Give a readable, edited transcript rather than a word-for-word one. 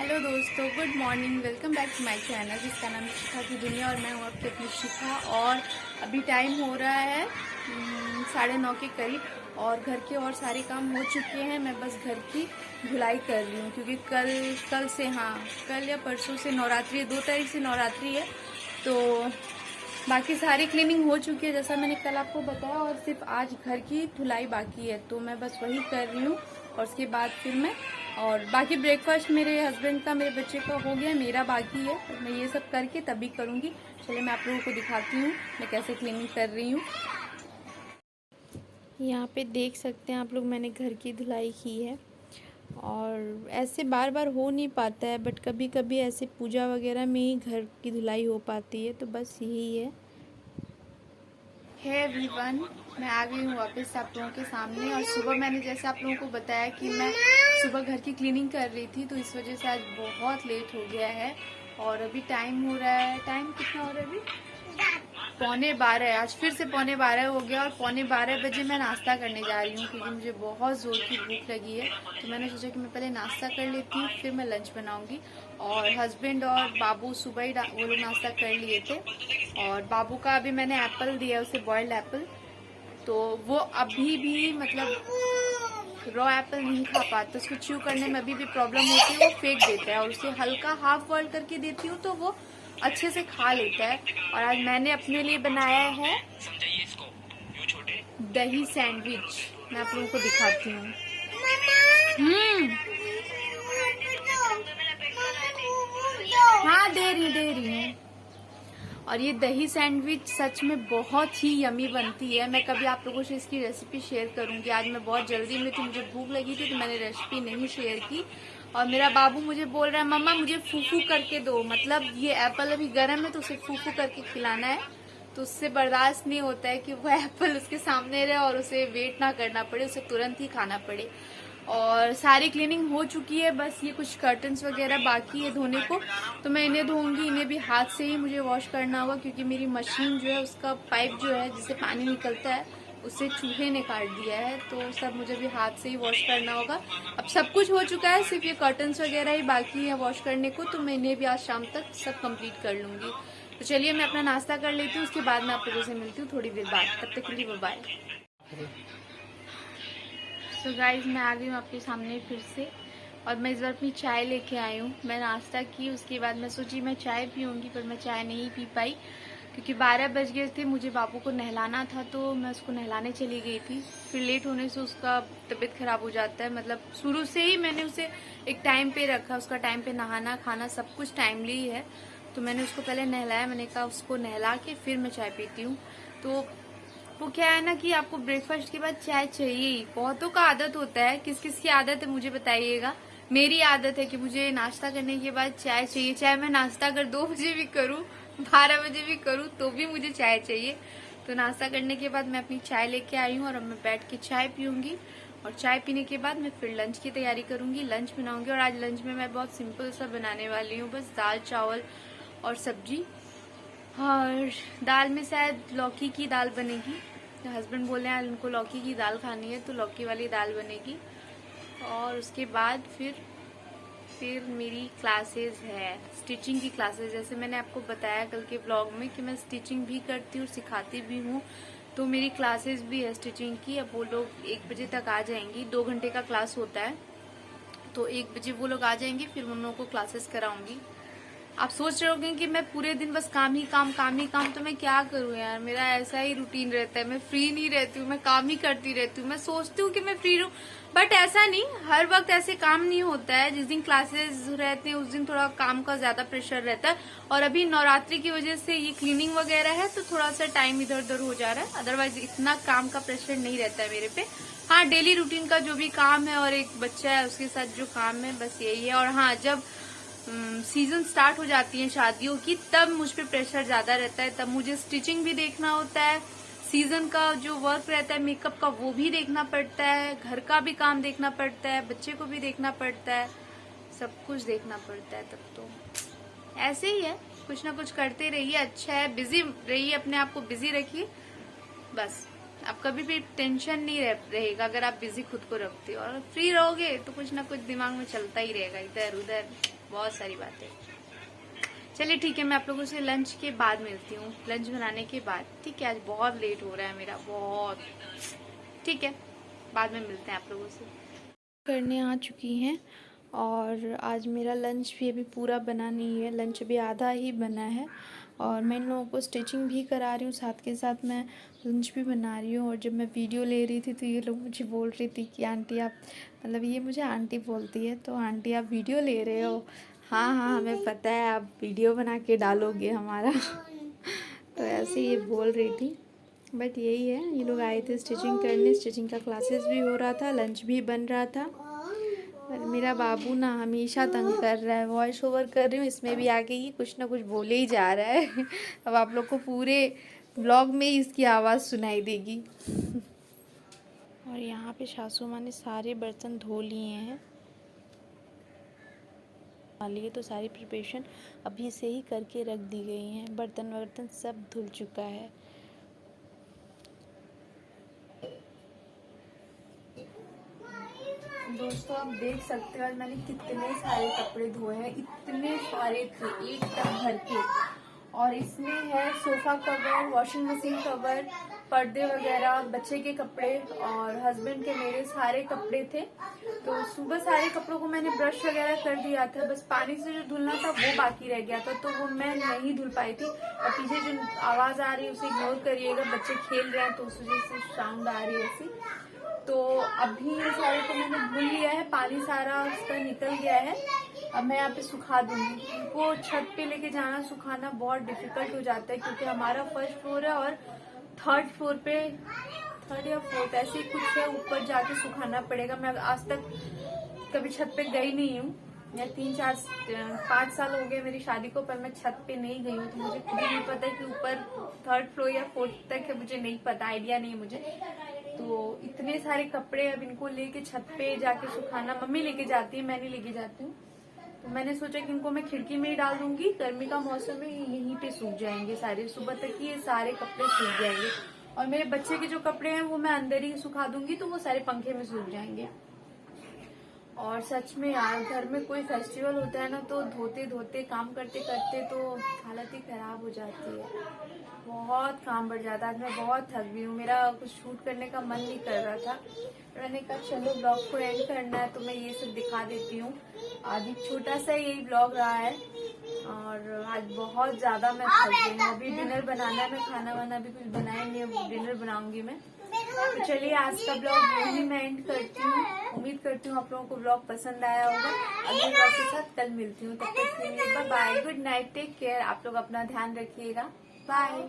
Hello दोस्तों, good morning. Welcome back to my channel जिसका नाम है शिखा की दुनिया और मैं हूँ आपकी अपनी शिखा। और अभी टाइम हो रहा है 9:30 के करीब और घर के और सारे काम हो चुके हैं। मैं बस घर की धुलाई कर रही हूँ क्योंकि कल से कल या परसों से नवरात्रि है, 2 तारीख से नवरात्रि है। तो बाकी सारी क्लीनिंग हो चुकी है जैसा मैंने कल आपको बताया, और सिर्फ आज घर की धुलाई बाकी है। तो मैं बस वही कर रही हूँ और उसके बाद फिर मैं और बाकी ब्रेकफास्ट मेरे हस्बैंड का मेरे बच्चे का हो गया, मेरा बाकी है। तो मैं ये सब करके तभी करूँगी। चलिए मैं आप लोगों को दिखाती हूँ मैं कैसे क्लीनिंग कर रही हूँ। यहाँ पे देख सकते हैं आप लोग, मैंने घर की धुलाई की है और ऐसे बार बार हो नहीं पाता है, बट कभी कभी ऐसे पूजा वगैरह में ही घर की धुलाई हो पाती है। तो बस यही है। हे एवरीवन, मैं आ गई हूँ वापस आप लोगों के सामने। और सुबह मैंने जैसे आप लोगों को बताया कि मैं सुबह घर की क्लीनिंग कर रही थी, तो इस वजह से आज बहुत लेट हो गया है। और अभी टाइम हो रहा है, टाइम कितना हो रहा है अभी? 11:15। आज फिर से 11:15 हो गया और 11:15 बजे मैं नाश्ता करने जा रही हूँ क्योंकि मुझे बहुत ज़ोर की भूख लगी है। तो मैंने सोचा कि मैं पहले नाश्ता कर लेती हूँ, फिर मैं लंच बनाऊंगी। और हस्बैंड और बाबू सुबह ही वो लोग नाश्ता कर लिए थे। और बाबू का अभी मैंने एप्पल दिया, उसे बॉइल्ड एप्पल। तो वो अभी भी मतलब रॉ एप्पल नहीं खा पाता, उसको च्यू करने में अभी भी प्रॉब्लम होती है, वो फेंक देता है। और उसे हल्का हाफ बॉइल करके देती हूँ तो वो अच्छे से खा लेता है। और आज मैंने अपने लिए बनाया है दही सैंडविच। मैं आप लोगों को दिखाती हूँ। हाँ, दे रही हूँ। और ये दही सैंडविच सच में बहुत ही यमी बनती है। मैं कभी आप लोगों से इसकी रेसिपी शेयर करूंगी। आज मैं बहुत जल्दी में थी, मुझे भूख लगी थी तो मैंने रेसिपी नहीं शेयर की। और मेरा बाबू मुझे बोल रहा है मम्मा मुझे फूफू करके दो, मतलब ये एप्पल अभी गर्म है तो उसे फूफू करके खिलाना है। तो उससे बर्दाश्त नहीं होता है कि वो एप्पल उसके सामने रहे और उसे वेट ना करना पड़े, उसे तुरंत ही खाना पड़े। और सारी क्लीनिंग हो चुकी है, बस ये कुछ कर्टन्स वगैरह बाकी है धोने को। तो मैं इन्हें धोऊंगी, इन्हें भी हाथ से ही मुझे वॉश करना होगा क्योंकि मेरी मशीन जो है उसका पाइप जो है जिससे पानी निकलता है उससे चूहे ने काट दिया है। तो सब मुझे भी हाथ से ही वॉश करना होगा। अब सब कुछ हो चुका है, सिर्फ ये कर्टन्स वगैरह ही बाकी है वॉश करने को। तो मैं इन्हें भी आज शाम तक सब कंप्लीट कर लूंगी। तो चलिए मैं अपना नाश्ता कर लेती हूँ, उसके बाद मैं आप लोगों से मिलती हूँ थोड़ी देर बाद। तब तक के लिए बाय। तो गाइज मैं आ गई हूँ आपके सामने फिर से। और मैं इस बार अपनी चाय लेके आई हूँ। मैं नाश्ता की, उसके बाद मैं सोची मैं चाय पीऊँगी, पर मैं चाय नहीं पी पाई क्योंकि 12 बज गए थे। मुझे बाबू को नहलाना था तो मैं उसको नहलाने चली गई थी। फिर लेट होने से उसका तबीयत खराब हो जाता है। मतलब शुरू से ही मैंने उसे एक टाइम पे रखा, उसका टाइम पे नहाना खाना सब कुछ टाइमली ही है। तो मैंने उसको पहले नहलाया, मैंने कहा उसको नहला के फिर मैं चाय पीती हूँ। तो वो क्या है ना कि आपको ब्रेकफास्ट के बाद चाय चाहिए ही। बहुतों का आदत होता है, किस किस की आदत है मुझे बताइएगा। मेरी आदत है कि मुझे नाश्ता करने के बाद चाय चाहिए, चाहे मैं नाश्ता अगर 2 बजे भी करूँ 12 बजे भी करूँ तो भी मुझे चाय चाहिए। तो नाश्ता करने के बाद मैं अपनी चाय लेके आई हूँ और अब मैं बैठ के चाय पीऊंगी। और चाय पीने के बाद मैं फिर लंच की तैयारी करूंगी, लंच बनाऊंगी। और आज लंच में मैं बहुत सिंपल सा बनाने वाली हूँ, बस दाल चावल और सब्जी। और दाल में शायद लौकी की दाल बनेगी। हस्बैंड बोले हैं उनको लौकी की दाल खानी है तो लौकी वाली दाल बनेगी। और उसके बाद फिर मेरी क्लासेस है, स्टिचिंग की क्लासेस। जैसे मैंने आपको बताया कल के ब्लॉग में कि मैं स्टिचिंग भी करती हूँ, सिखाती भी हूँ। तो मेरी क्लासेस भी है स्टिचिंग की। अब वो लोग 1 बजे तक आ जाएंगी, 2 घंटे का क्लास होता है। तो 1 बजे वो लोग आ जाएंगे, फिर उन लोगों को क्लासेस कराऊंगी। आप सोच रहे होंगे कि मैं पूरे दिन बस काम ही काम काम ही काम, तो मैं क्या करूं यार, मेरा ऐसा ही रूटीन रहता है। मैं फ्री नहीं रहती हूँ, मैं काम ही करती रहती हूँ। मैं सोचती हूँ कि मैं फ्री रहूं, बट ऐसा नहीं, हर वक्त ऐसे काम नहीं होता है। जिस दिन क्लासेस रहते हैं उस दिन थोड़ा काम का ज्यादा प्रेशर रहता है। और अभी नवरात्रि की वजह से ये क्लीनिंग वगैरह है तो थोड़ा सा टाइम इधर उधर हो जा रहा है, अदरवाइज इतना काम का प्रेशर नहीं रहता है मेरे पे। हाँ, डेली रूटीन का जो भी काम है और एक बच्चा है उसके साथ जो काम है बस यही है। और हाँ, जब सीजन स्टार्ट हो जाती है शादियों की तब मुझ पे प्रेशर ज्यादा रहता है, तब मुझे स्टिचिंग भी देखना होता है, सीजन का जो वर्क रहता है मेकअप का वो भी देखना पड़ता है, घर का भी काम देखना पड़ता है, बच्चे को भी देखना पड़ता है, सब कुछ देखना पड़ता है। तब तो ऐसे ही है, कुछ ना कुछ करते रहिए, अच्छा है, बिजी रहिए, अपने आप को बिजी रखिए बस। आप कभी भी टेंशन नहीं रहेगा अगर आप बिजी खुद को रखते हो। और फ्री रहोगे तो कुछ ना कुछ दिमाग में चलता ही रहेगा इधर उधर। बहुत सारी बातें। चलिए ठीक है, मैं आप लोगों से लंच के बाद मिलती हूँ, लंच बनाने के बाद। ठीक है, आज बहुत लेट हो रहा है मेरा, बहुत। ठीक है, बाद में मिलते हैं आप लोगों से। करने आ चुकी हैं और आज मेरा लंच भी अभी पूरा बना नहीं है, लंच अभी आधा ही बना है और मैं इन लोगों को स्टिचिंग भी करा रही हूँ, साथ के साथ मैं लंच भी बना रही हूँ। और जब मैं वीडियो ले रही थी तो ये लोग मुझे बोल रही थी कि आंटी आप, मतलब ये मुझे आंटी बोलती है, तो आंटी आप वीडियो ले रहे हो? हाँ हाँ, हमें पता है आप वीडियो बना के डालोगे हमारा। तो ऐसे ये बोल रही थी। बट यही है, ये लोग आए थे स्टिचिंग करने, स्टिचिंग का क्लासेस भी हो रहा था, लंच भी बन रहा था। पर मेरा बाबू ना हमेशा तंग कर रहा है, वॉइस ओवर कर रही हूँ इसमें भी आके ये कुछ ना कुछ बोले ही जा रहा है। अब आप लोग को पूरे ब्लॉग में ही इसकी आवाज़ सुनाई देगी। और यहाँ पे सासू माँ ने सारे बर्तन धो लिए हैं, लिए तो सारी प्रिपरेशन अभी से ही करके रख दी गई हैं, बर्तन वर्तन सब धुल चुका है। दोस्तों आप देख सकते हो आज मैंने कितने सारे कपड़े धोए हैं, इतने सारे थे, एक टब भर के। और इसमें है sofa cover, washing machine cover, पर्दे वगैरह, बच्चे के कपड़े और हस्बैंड के मेरे सारे कपड़े थे। तो सुबह सारे कपड़ों को मैंने ब्रश वगैरह कर दिया था, बस पानी से जो धुलना था वो बाकी रह गया था, तो वो मैं नहीं धुल पाई थी। और पीछे जो आवाज आ रही है उसे इग्नोर करिएगा, बच्चे खेल रहे हैं तो उस वजह से साउंड आ रही है ऐसी। तो अभी ये सारे को मैंने धुल लिया है, पानी सारा उसका निकल गया है। अब मैं यहाँ पे सुखा दूंगी। इनको छत पे लेके जाना, सुखाना बहुत डिफिकल्ट हो जाता है क्योंकि हमारा फर्स्ट फ्लोर है और थर्ड फ्लोर पे, थर्ड या फोर्थ ऐसे कुछ है, ऊपर जाके सुखाना पड़ेगा। मैं आज तक कभी छत पे गई नहीं हूँ, या 5 साल हो गए मेरी शादी को, पर मैं छत पे नहीं गई हूँ, तो मुझे खुद ही नहीं पता कि ऊपर थर्ड फ्लोर या फोर्थ तक है, मुझे नहीं पता, आइडिया नहीं है मुझे। तो इतने सारे कपड़े अब इनको लेके छत पे जाके सुखाना, मम्मी लेके जाती है, मैं नहीं लेके जाती हूँ। तो मैंने सोचा कि इनको मैं खिड़की में ही डाल दूंगी, गर्मी का मौसम है, यहीं पे सूख जाएंगे सारे, सुबह तक ये सारे कपड़े सूख जाएंगे। और मेरे बच्चे के जो कपड़े हैं वो मैं अंदर ही सुखा दूंगी, तो वो सारे पंखे में सूख जाएंगे। और सच में यार, घर में कोई फेस्टिवल होता है ना तो धोते धोते काम करते करते तो हालत ही खराब हो जाती है, बहुत काम बढ़ जाता है। आज मैं बहुत थक गई हूँ, मेरा कुछ शूट करने का मन नहीं कर रहा था, मैंने कहा चलो ब्लॉग को एंड करना है तो मैं ये सब दिखा देती हूँ। आज एक छोटा सा यही ब्लॉग रहा है और आज बहुत ज्यादा मैं थक गई हूँ। अभी डिनर बनाना है, मैं खाना वाना भी कुछ बनाया नहीं, अब डिनर बनाऊंगी मैं। तो चलिए आज का ब्लॉग यही मैं एंड करती हूँ। उम्मीद करती हूँ आप लोगों को ब्लॉग पसंद आया होगा। अगले ब्लॉग के साथ कल मिलती हूँ, तब तक के लिए bye bye, good night, take care. आप लोग अपना ध्यान रखिएगा, बाय।